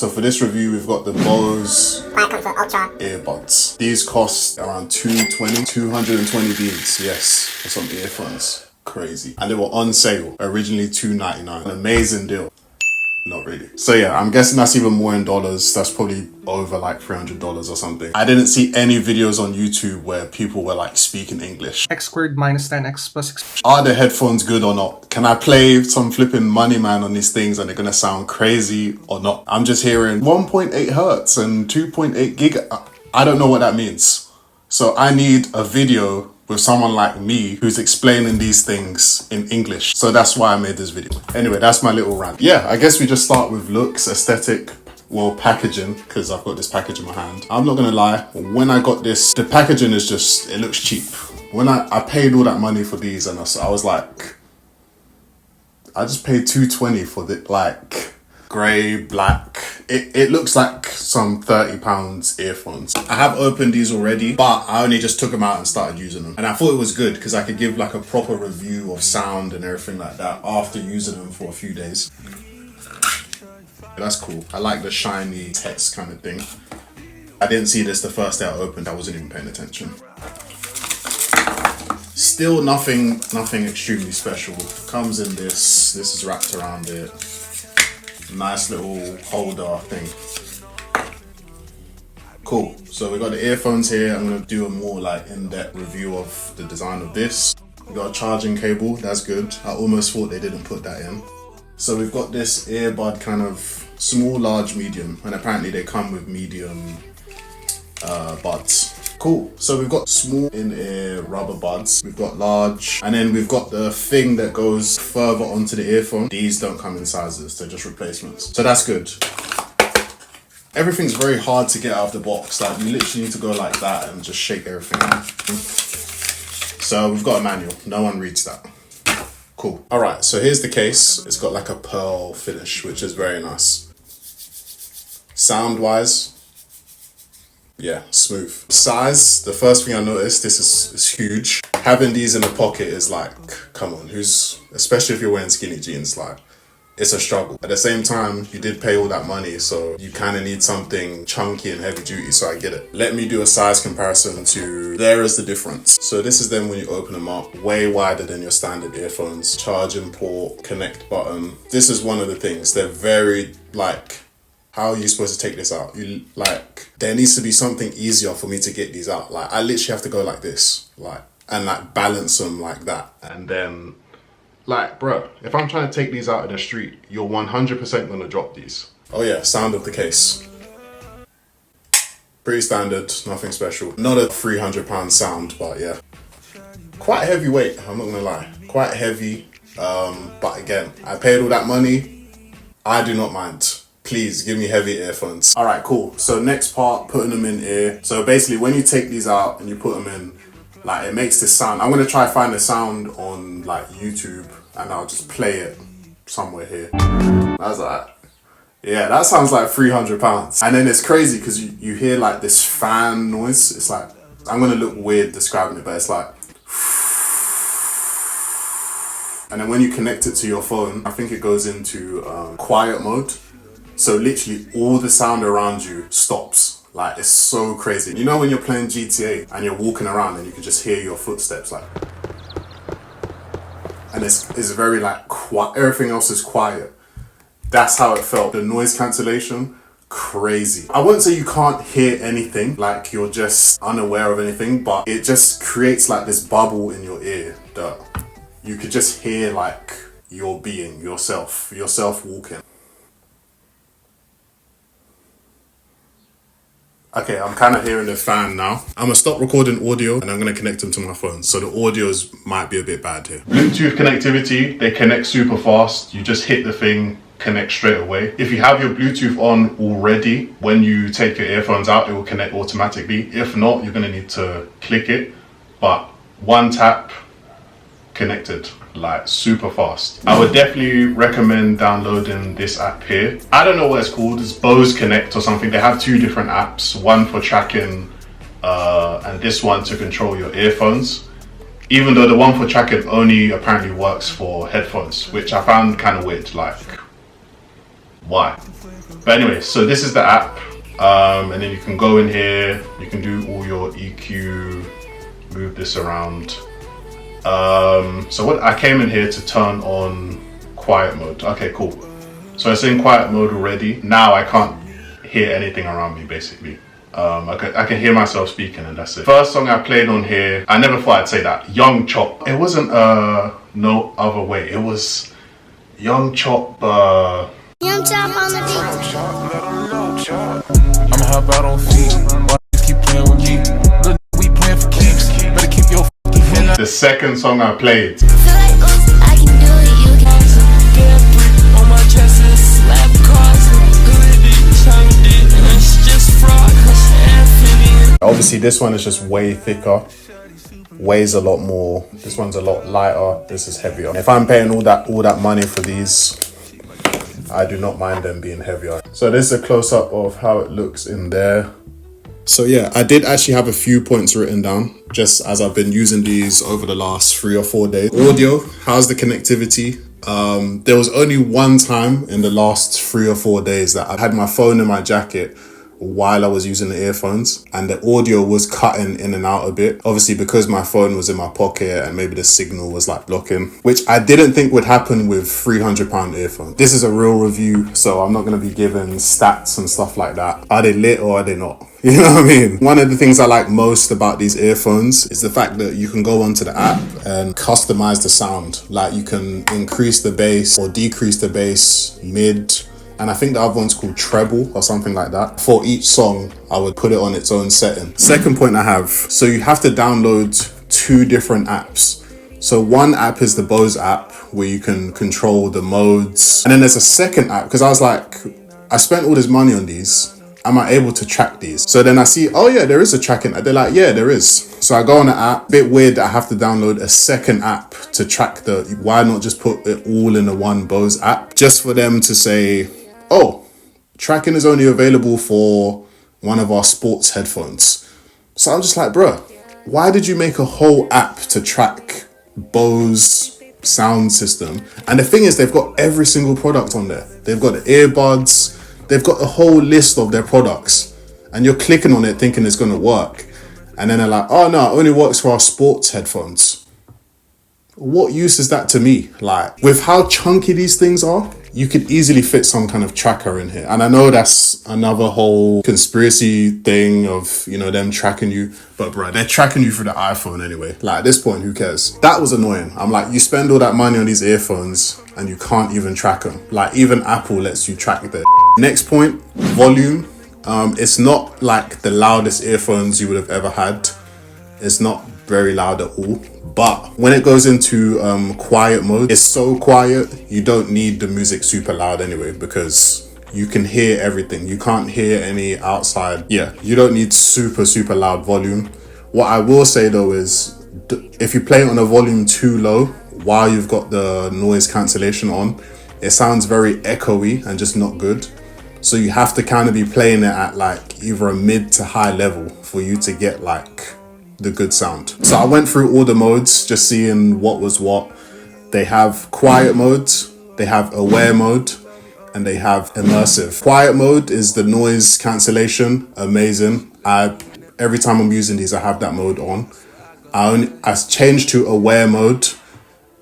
So for this review, we've got the Bose QuietComfort Ultra Earbuds. These cost around 220 beans, yes, for some earphones. Crazy. And they were on sale, originally $2.99. An amazing deal. Not really. So yeah, I'm guessing that's even more in dollars. That's probably over like $300 or something. I didn't see any videos on YouTube where people were like speaking English. X squared minus 10x plus x. Are the headphones good or not? Can I play some flipping Money Man on these things and they're gonna sound crazy or not? I'm just hearing 1.8 hertz and 2.8 gig. I don't know what that means. So I need a video with someone like me who's explaining these things in English. So that's why I made this video. Anyway, that's my little rant. Yeah, I guess we just start with looks, aesthetic, well, packaging, because I've got this package in my hand. I'm not gonna lie, when I got this, the packaging is just, it looks cheap. When I paid all that money for these and I was like, I just paid $220 for the like grey, black. It looks like some £30 earphones. I have opened these already, but I only just took them out and started using them. And I thought it was good because I could give like a proper review of sound and everything like that after using them for a few days. That's cool. I like the shiny text kind of thing. I didn't see this the first day I opened. I wasn't even paying attention. Still nothing extremely special. Comes in this is wrapped around it. Nice little holder thing. Cool. So we got the earphones here. I'm gonna do a more like in-depth review of the design of this. We got a charging cable, that's good. I almost thought they didn't put that in. So we've got this earbud kind of small, large, medium, and apparently they come with medium buds. Cool. So we've got small in-ear rubber buds. We've got large, and then we've got the thing that goes further onto the earphone. These don't come in sizes, they're just replacements. So that's good. Everything's very hard to get out of the box. Like you literally need to go like that and just shake everything out. So we've got a manual. No one reads that. Cool. All right, so here's the case. It's got like a pearl finish, which is very nice. Sound-wise, yeah, smooth. Size, the first thing I noticed, this is huge. Having these in the pocket is like, come on, especially if you're wearing skinny jeans, like, it's a struggle. At the same time, you did pay all that money, so you kind of need something chunky and heavy duty, so I get it. Let me do a size comparison to, there is the difference. So this is them when you open them up, way wider than your standard earphones. Charging port, connect button. This is one of the things, they're very like, how are you supposed to take this out? There needs to be something easier for me to get these out. Like, I literally have to go like this, like, and like balance them like that. And then, like, bro, if I'm trying to take these out in the street, you're 100% gonna drop these. Oh yeah, sound of the case. Pretty standard, nothing special. Not a £300 sound, but yeah. Quite heavyweight, I'm not gonna lie. Quite heavy, but again, I paid all that money. I do not mind. Please give me heavy earphones. All right, cool. So next part, putting them in ear. So basically when you take these out and you put them in, like it makes this sound. I'm gonna try to find the sound on like YouTube and I'll just play it somewhere here. I was like, yeah, that sounds like £300. And then it's crazy because you hear like this fan noise. It's like, I'm gonna look weird describing it, but it's like, and then when you connect it to your phone, I think it goes into quiet mode. So literally all the sound around you stops. Like, it's so crazy. You know when you're playing GTA and you're walking around and you can just hear your footsteps, like, and it's very like quiet, everything else is quiet. That's how it felt. The noise cancellation, crazy. I wouldn't say you can't hear anything, like you're just unaware of anything, but it just creates like this bubble in your ear that you could just hear like your being, yourself walking. Okay, I'm kind of hearing the fan now. I'm gonna stop recording audio and I'm gonna connect them to my phone. So the audios might be a bit bad here. Bluetooth connectivity, they connect super fast. You just hit the thing, connect straight away. If you have your Bluetooth on already, when you take your earphones out, it will connect automatically. If not, you're gonna need to click it. But one tap, connected, like super fast. I would definitely recommend downloading this app here. I don't know what it's called, it's Bose Connect or something. They have two different apps, one for tracking and this one to control your earphones. Even though the one for tracking only apparently works for headphones, which I found kind of weird. Like, why. But anyway, so this is the app, and then you can go in here, you can do all your EQ, move this around. So what I came in here to turn on quiet mode. Okay, cool. So it's in quiet mode already. Now I can't hear anything around me basically. I can hear myself speaking and that's it. First song I played on here, I never thought I'd say that, Young Chop. It wasn't No Other Way, it was Young Chop. Young Chop on the beat. I'ma hop out on feet. Why you keep playing with me? Look, we playing for keeps. Better keep your fucking head. The second song I played. Feel like, ooh, I can do it, you can. Good brick on my chest and slap cars. Good dick, chunk dick, and it's just fraud. Obviously this one is just way thicker, weighs a lot more. This one's a lot lighter, this is heavier. If I'm paying all that money for these, I do not mind them being heavier. So this is a close-up of how it looks in there. So yeah, I did actually have a few points written down just as I've been using these over the last 3 or 4 days. Audio, how's the connectivity? There was only one time in the last 3 or 4 days that I had my phone in my jacket while I was using the earphones and the audio was cutting in and out a bit, obviously because my phone was in my pocket and maybe the signal was like blocking, which I didn't think would happen with £300 earphones. This is a real review, so I'm not going to be giving stats and stuff like that. Are they lit or are they not? You know what I mean? One of the things I like most about these earphones is the fact that you can go onto the app and customize the sound. Like you can increase the bass or decrease the bass, mid, and I think the other one's called treble or something like that. For each song, I would put it on its own setting. Second point I have, so you have to download 2 different apps. So one app is the Bose app where you can control the modes. And then there's a second app, because I was like, I spent all this money on these. Am I able to track these? So then I see, oh yeah, there is a tracking app. They're like, yeah, there is. So I go on the app, bit weird that I have to download a second app to track why not just put it all in the one Bose app? Just for them to say, oh, tracking is only available for one of our sports headphones. So I'm just like, bruh, why did you make a whole app to track Bose sound system? And the thing is, they've got every single product on there. They've got the earbuds, they've got a whole list of their products. And you're clicking on it thinking it's gonna work. And then they're like, oh no, it only works for our sports headphones. What use is that to me? Like, with how chunky these things are, you could easily fit some kind of tracker in here. And I know that's another whole conspiracy thing of, you know, them tracking you. But bro, they're tracking you through the iPhone anyway. Like at this point, who cares? That was annoying. I'm like, you spend all that money on these earphones and you can't even track them. Like even Apple lets you track their Next point, volume. It's not like the loudest earphones you would have ever had. It's not very loud at all. But when it goes into quiet mode, it's so quiet, you don't need the music super loud anyway, because you can hear everything. You can't hear any outside. Yeah, you don't need super loud volume. What I will say though is, if you play it on a volume too low while you've got the noise cancellation on, it sounds very echoey and just not good. So you have to kind of be playing it at like either a mid to high level for you to get like the good sound. So I went through all the modes, just seeing what was what. They have quiet mode, they have aware mode, and they have immersive. Quiet mode is the noise cancellation, amazing. Every time I'm using these, I have that mode on. I changed to aware mode,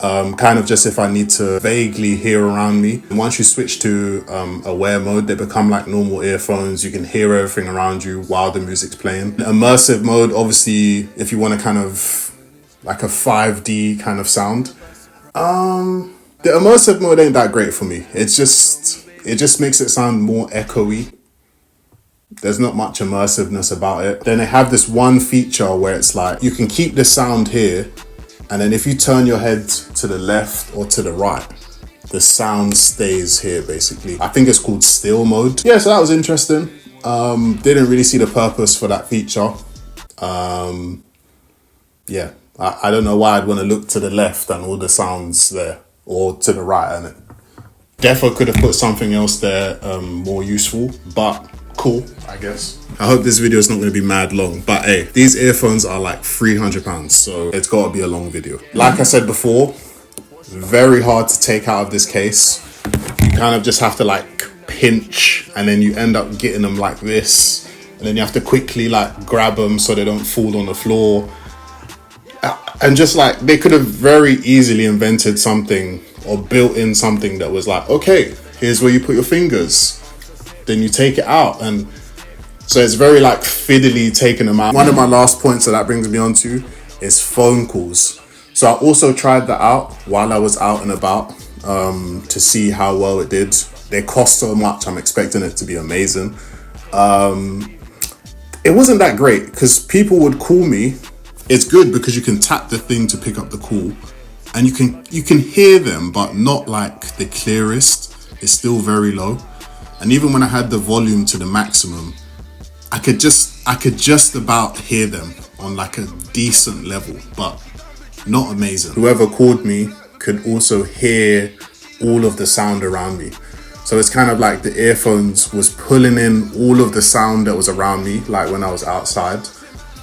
kind of just if I need to vaguely hear around me. And once you switch to aware mode, they become like normal earphones. You can hear everything around you while the music's playing. Immersive mode, obviously, if you want to kind of like a 5D kind of sound. The immersive mode ain't that great for me. It just makes it sound more echoey. There's not much immersiveness about it. Then they have this one feature where it's like you can keep the sound here, and then if you turn your head to the left or to the right, the sound stays here basically. I think it's called still mode. Yeah, so that was interesting. Didn't really see the purpose for that feature. Yeah, I don't know why I'd want to look to the left and all the sounds there, or to the right, and it defo could have put something else there more useful, but cool, I guess. I hope this video is not going to be mad long, but hey, these earphones are like £300, so it's got to be a long video. Like I said before, very hard to take out of this case. You kind of just have to like pinch, and then you end up getting them like this, and then you have to quickly like grab them so they don't fall on the floor. And just like, they could have very easily invented something or built in something that was like, okay, here's where you put your fingers, then you take it out. And so it's very like fiddly taking them out. One of my last points that brings me on to is phone calls. So I also tried that out while I was out and about to see how well it did. They cost so much, I'm expecting it to be amazing. It wasn't that great because people would call me. It's good because you can tap the thing to pick up the call, and you can hear them, but not like the clearest. It's still very low. And even when I had the volume to the maximum, I could just about hear them on like a decent level, but not amazing. Whoever called me could also hear all of the sound around me. So it's kind of like the earphones was pulling in all of the sound that was around me, like when I was outside.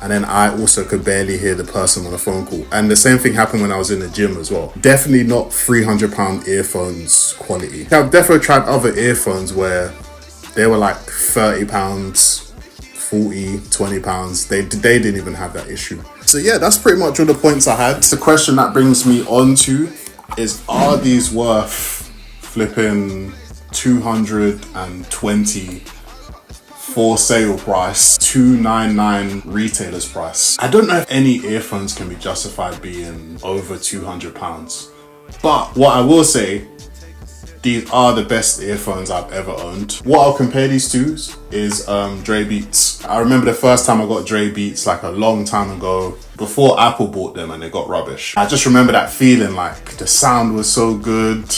And then I also could barely hear the person on the phone call. And the same thing happened when I was in the gym as well. Definitely not £300 earphones quality. I've definitely tried other earphones where they were like £30, £40, £20. They didn't even have that issue. So yeah, that's pretty much all the points I had. The question that brings me on to is, are these worth flipping 220 for sale price, $299 retailer's price? I don't know if any earphones can be justified being over £200, but what I will say, these are the best earphones I've ever owned. What I'll compare these to is Dre Beats. I remember the first time I got Dre Beats like a long time ago, before Apple bought them and they got rubbish. I just remember that feeling, like the sound was so good.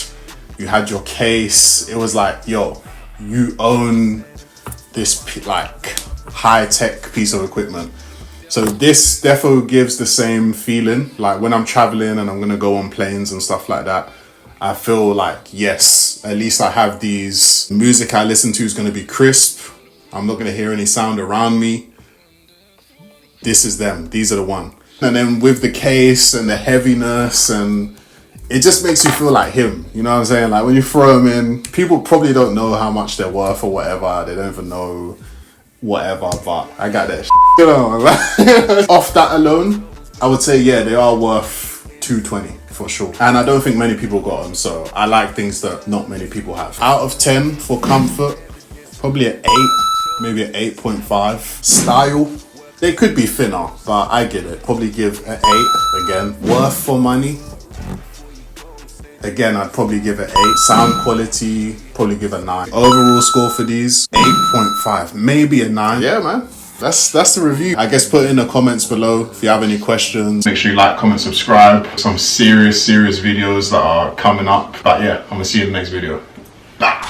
You had your case. It was like, yo, you own this like high-tech piece of equipment. So this defo gives the same feeling. Like when I'm traveling and I'm gonna go on planes and stuff like that, I feel like, yes, at least I have these. Music I listen to is gonna be crisp. I'm not gonna hear any sound around me. This is them. These are the one. And then with the case and the heaviness, and it just makes you feel like him. You know what I'm saying? Like when you throw them in, people probably don't know how much they're worth or whatever. They don't even know whatever, but I got that shit, you know. Off that alone, I would say, yeah, they are worth $220 for sure. And I don't think many people got them, so I like things that not many people have. Out of 10 for comfort, probably an 8, maybe an 8.5. Style, they could be thinner, but I get it. Probably give an 8 again. Worth for money, again, I'd probably give it 8. Sound quality, probably give a 9. Overall score for these, 8.5, maybe a 9. Yeah, man. That's the review. I guess put in the comments below if you have any questions. Make sure you like, comment, subscribe. Some serious videos that are coming up. But yeah, I'm gonna see you in the next video. Bye.